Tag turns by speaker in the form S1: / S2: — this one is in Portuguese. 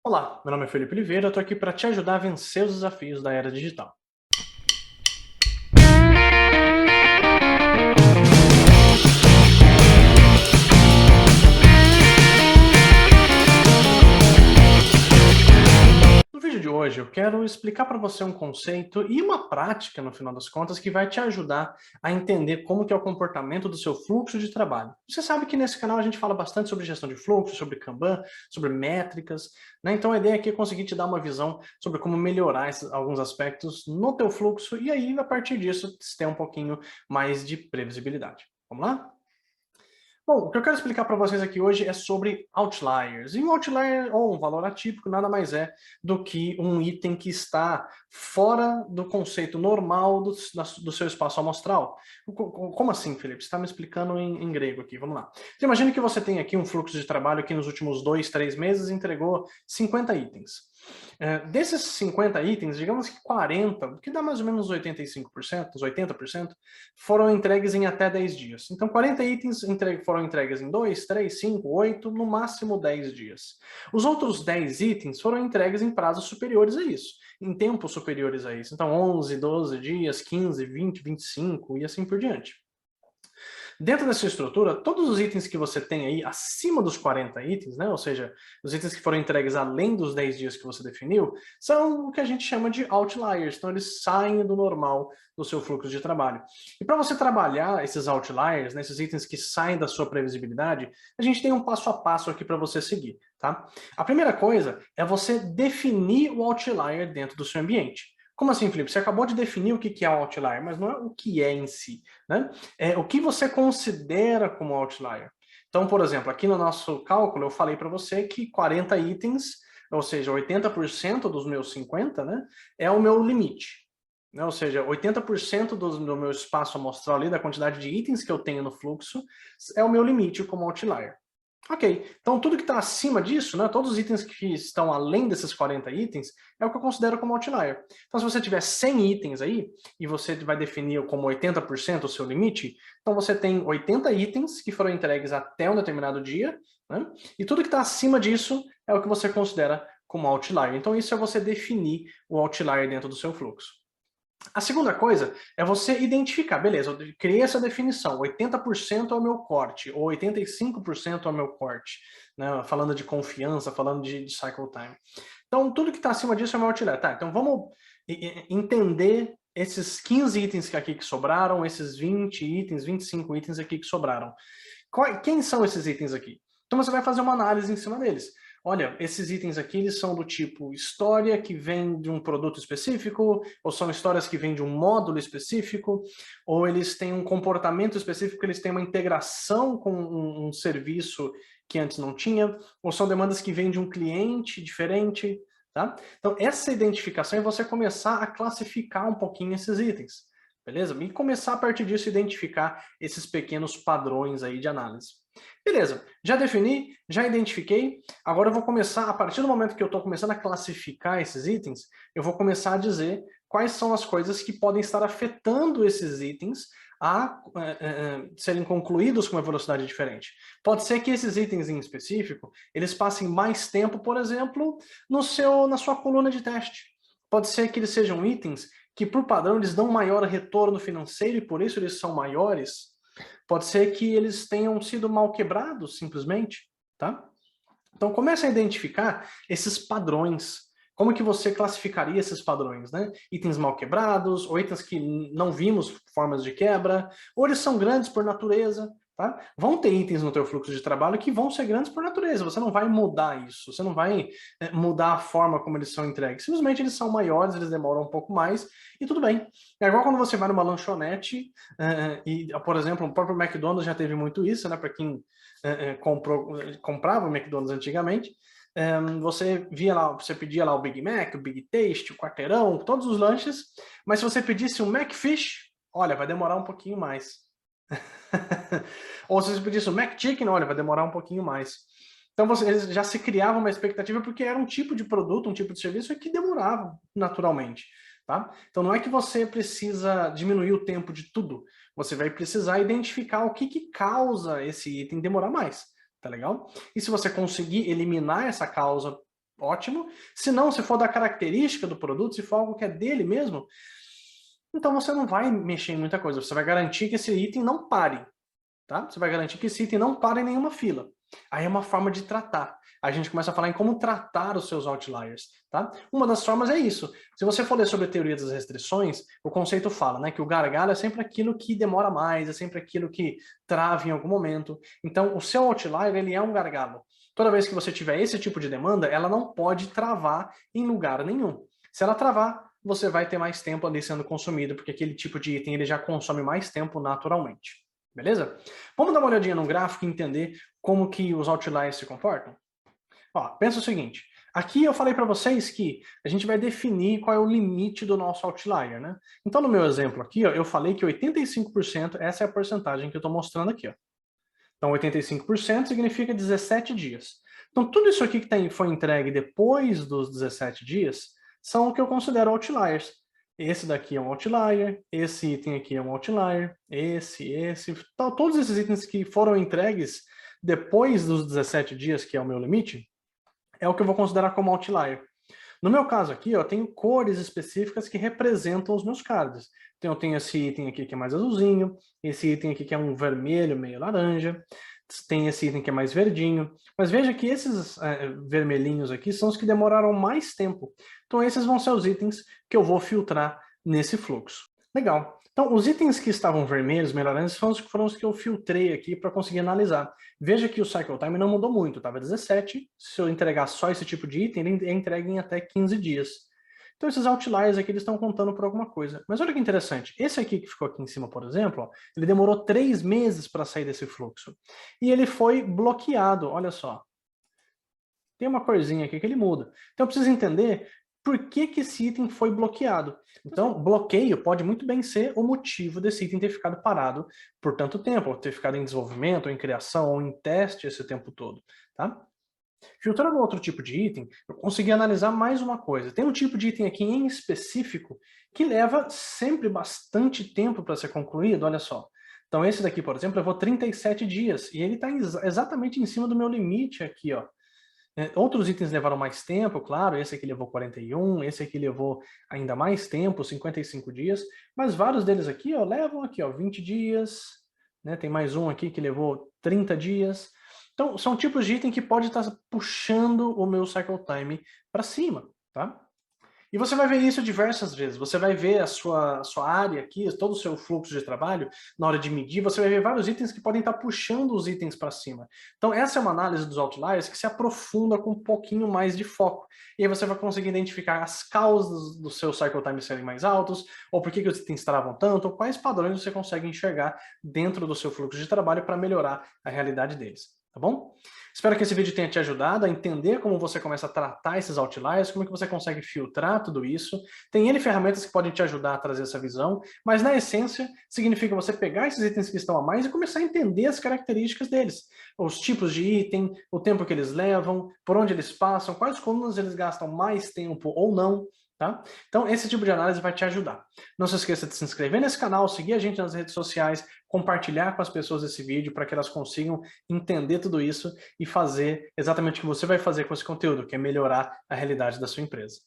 S1: Olá, meu nome é Felipe Oliveira, eu estou aqui para te ajudar a vencer os desafios da era digital. No vídeo de hoje eu quero explicar para você um conceito e uma prática, no final das contas, que vai te ajudar a entender como que é o comportamento do seu fluxo de trabalho. Você sabe que nesse canal a gente fala bastante sobre gestão de fluxo, sobre Kanban, sobre métricas, né? Então a ideia aqui é conseguir te dar uma visão sobre como melhorar alguns aspectos no teu fluxo e aí, a partir disso, ter um pouquinho mais de previsibilidade. Vamos lá? Bom, o que eu quero explicar para vocês aqui hoje é sobre outliers. E um outlier, ou um valor atípico, nada mais é do que um item que está fora do conceito normal do seu espaço amostral. Como assim, Felipe? Você está me explicando em grego aqui, vamos lá. Então, imagine que você tem aqui um fluxo de trabalho que nos últimos 2, 3 meses entregou 50 itens. Desses 50 itens, digamos que 40, que dá mais ou menos 85%, uns 80%, foram entregues em até 10 dias. Então, 40 itens foram entregues em 2, 3, 5, 8, no máximo 10 dias. Os outros 10 itens foram entregues em prazos superiores a isso, em tempos superiores a isso. Então, 11, 12 dias, 15, 20, 25 e assim por diante. Dentro dessa estrutura, todos os itens que você tem aí acima dos 40 itens, né, ou seja, os itens que foram entregues além dos 10 dias que você definiu, são o que a gente chama de outliers. Então, eles saem do normal do seu fluxo de trabalho. E para você trabalhar esses outliers, né, esses itens que saem da sua previsibilidade, a gente tem um passo a passo aqui para você seguir. Tá? A primeira coisa é você definir o outlier dentro do seu ambiente. Como assim, Felipe? Você acabou de definir o que é um outlier, mas não é o que é em si, né? É o que você considera como outlier. Então, por exemplo, aqui no nosso cálculo eu falei para você que 40 itens, ou seja, 80% dos meus 50, né, é o meu limite. Né? Ou seja, 80% do meu espaço amostral ali, da quantidade de itens que eu tenho no fluxo, é o meu limite como outlier. Ok, então tudo que está acima disso, né, todos os itens que estão além desses 40 itens, é o que eu considero como outlier. Então se você tiver 100 itens aí, e você vai definir como 80% o seu limite, então você tem 80 itens que foram entregues até um determinado dia, né, e tudo que está acima disso é o que você considera como outlier. Então isso é você definir o outlier dentro do seu fluxo. A segunda coisa é você identificar, beleza, eu criei essa definição, 80% é o meu corte, ou 85% é o meu corte, né, falando de confiança, falando de cycle time. Então, tudo que está acima disso é o meu outlier. Tá, então vamos entender esses 15 itens aqui que sobraram, esses 20 itens, 25 itens aqui que sobraram. Quem são esses itens aqui? Então você vai fazer uma análise em cima deles. Olha, esses itens aqui eles são do tipo história que vem de um produto específico, ou são histórias que vêm de um módulo específico, ou eles têm um comportamento específico, eles têm uma integração com um serviço que antes não tinha, ou são demandas que vêm de um cliente diferente, tá? Então essa identificação é você começar a classificar um pouquinho esses itens, beleza? E começar a partir disso identificar esses pequenos padrões aí de análise. Beleza, já defini, já identifiquei, agora eu vou começar, a partir do momento que eu estou começando a classificar esses itens, eu vou começar a dizer quais são as coisas que podem estar afetando esses itens a serem concluídos com uma velocidade diferente. Pode ser que esses itens em específico, eles passem mais tempo, por exemplo, na sua coluna de teste. Pode ser que eles sejam itens que, por padrão, eles dão maior retorno financeiro e por isso eles são maiores. Pode ser que eles tenham sido mal quebrados, simplesmente, tá? Então comece a identificar esses padrões. Como que você classificaria esses padrões, né? Itens mal quebrados, ou itens que não vimos formas de quebra, ou eles são grandes por natureza, tá? Vão ter itens no teu fluxo de trabalho que vão ser grandes por natureza, você não vai mudar isso, você não vai mudar a forma como eles são entregues, simplesmente eles são maiores, eles demoram um pouco mais, e tudo bem. É igual quando você vai numa lanchonete, e, por exemplo, o próprio McDonald's já teve muito isso, né? Para quem comprava o McDonald's antigamente, você via lá, você pedia lá o Big Mac, o Big Taste, o quarteirão, todos os lanches, mas se você pedisse um McFish, olha, vai demorar um pouquinho mais. Ou se você pedisse um McChicken, olha, vai demorar um pouquinho mais. Então eles já se criavam uma expectativa porque era um tipo de produto, um tipo de serviço que demorava naturalmente. Tá? Então não é que você precisa diminuir o tempo de tudo, você vai precisar identificar o que causa esse item demorar mais, tá legal? E se você conseguir eliminar essa causa ótimo. Se não, se for da característica do produto, se for algo que é dele mesmo, então você não vai mexer em muita coisa. Você vai garantir que esse item não pare, tá? Você vai garantir que esse item não pare em nenhuma fila. Aí é uma forma de tratar. A gente começa a falar em como tratar os seus outliers, tá? Uma das formas é isso. Se você for ler sobre a teoria das restrições, o conceito fala, né, que o gargalo é sempre aquilo que demora mais, é sempre aquilo que trava em algum momento. Então, o seu outlier, ele é um gargalo. Toda vez que você tiver esse tipo de demanda, ela não pode travar em lugar nenhum. Se ela travar, você vai ter mais tempo ali sendo consumido, porque aquele tipo de item ele já consome mais tempo naturalmente. Beleza? Vamos dar uma olhadinha no gráfico e entender como que os outliers se comportam? Ó, pensa o seguinte, aqui eu falei para vocês que a gente vai definir qual é o limite do nosso outlier, né? Então no meu exemplo aqui, ó, eu falei que 85%, essa é a porcentagem que eu estou mostrando aqui, ó. Então 85% significa 17 dias. Então tudo isso aqui que foi entregue depois dos 17 dias são o que eu considero outliers. Esse daqui é um outlier, esse item aqui é um outlier, esse, tal, todos esses itens que foram entregues depois dos 17 dias, que é o meu limite, é o que eu vou considerar como outlier. No meu caso aqui, eu tenho cores específicas que representam os meus cards. Então eu tenho esse item aqui que é mais azulzinho, esse item aqui que é um vermelho meio laranja, tem esse item que é mais verdinho, mas veja que esses vermelhinhos aqui são os que demoraram mais tempo. Então esses vão ser os itens que eu vou filtrar nesse fluxo. Legal. Então, os itens que estavam vermelhos, meio laranjas, foram os que eu filtrei aqui para conseguir analisar. Veja que o cycle time não mudou muito, estava 17. Se eu entregar só esse tipo de item, ele é entregue em até 15 dias. Então, esses outliers aqui, eles estão contando por alguma coisa. Mas olha que interessante, esse aqui que ficou aqui em cima, por exemplo, ó, ele demorou 3 meses para sair desse fluxo. E ele foi bloqueado, olha só. Tem uma corzinha aqui que ele muda. Então, eu preciso entender por que que esse item foi bloqueado. Então, bloqueio pode muito bem ser o motivo desse item ter ficado parado por tanto tempo, ou ter ficado em desenvolvimento, ou em criação, ou em teste esse tempo todo, tá? Filtrando outro tipo de item, eu consegui analisar mais uma coisa. Tem um tipo de item aqui em específico que leva sempre bastante tempo para ser concluído, olha só. Então esse daqui, por exemplo, levou 37 dias, e ele está exatamente em cima do meu limite aqui, ó. Outros itens levaram mais tempo, claro, esse aqui levou 41, esse aqui levou ainda mais tempo, 55 dias, mas vários deles aqui, ó, levam aqui, ó, 20 dias, né? Tem mais um aqui que levou 30 dias. Então, são tipos de item que pode estar puxando o meu cycle time para cima, tá? E você vai ver isso diversas vezes. Você vai ver a sua área aqui, todo o seu fluxo de trabalho, na hora de medir, você vai ver vários itens que podem estar puxando os itens para cima. Então essa é uma análise dos outliers que se aprofunda com um pouquinho mais de foco. E aí você vai conseguir identificar as causas do seu cycle time serem mais altos, ou por que os itens travam tanto, ou quais padrões você consegue enxergar dentro do seu fluxo de trabalho para melhorar a realidade deles. Tá bom? Espero que esse vídeo tenha te ajudado a entender como você começa a tratar esses outliers, como é que você consegue filtrar tudo isso. Tem N ferramentas que podem te ajudar a trazer essa visão, mas na essência significa você pegar esses itens que estão a mais e começar a entender as características deles. Os tipos de item, o tempo que eles levam, por onde eles passam, quais colunas eles gastam mais tempo ou não. Tá? Então esse tipo de análise vai te ajudar. Não se esqueça de se inscrever nesse canal, seguir a gente nas redes sociais, compartilhar com as pessoas esse vídeo para que elas consigam entender tudo isso e fazer exatamente o que você vai fazer com esse conteúdo, que é melhorar a realidade da sua empresa.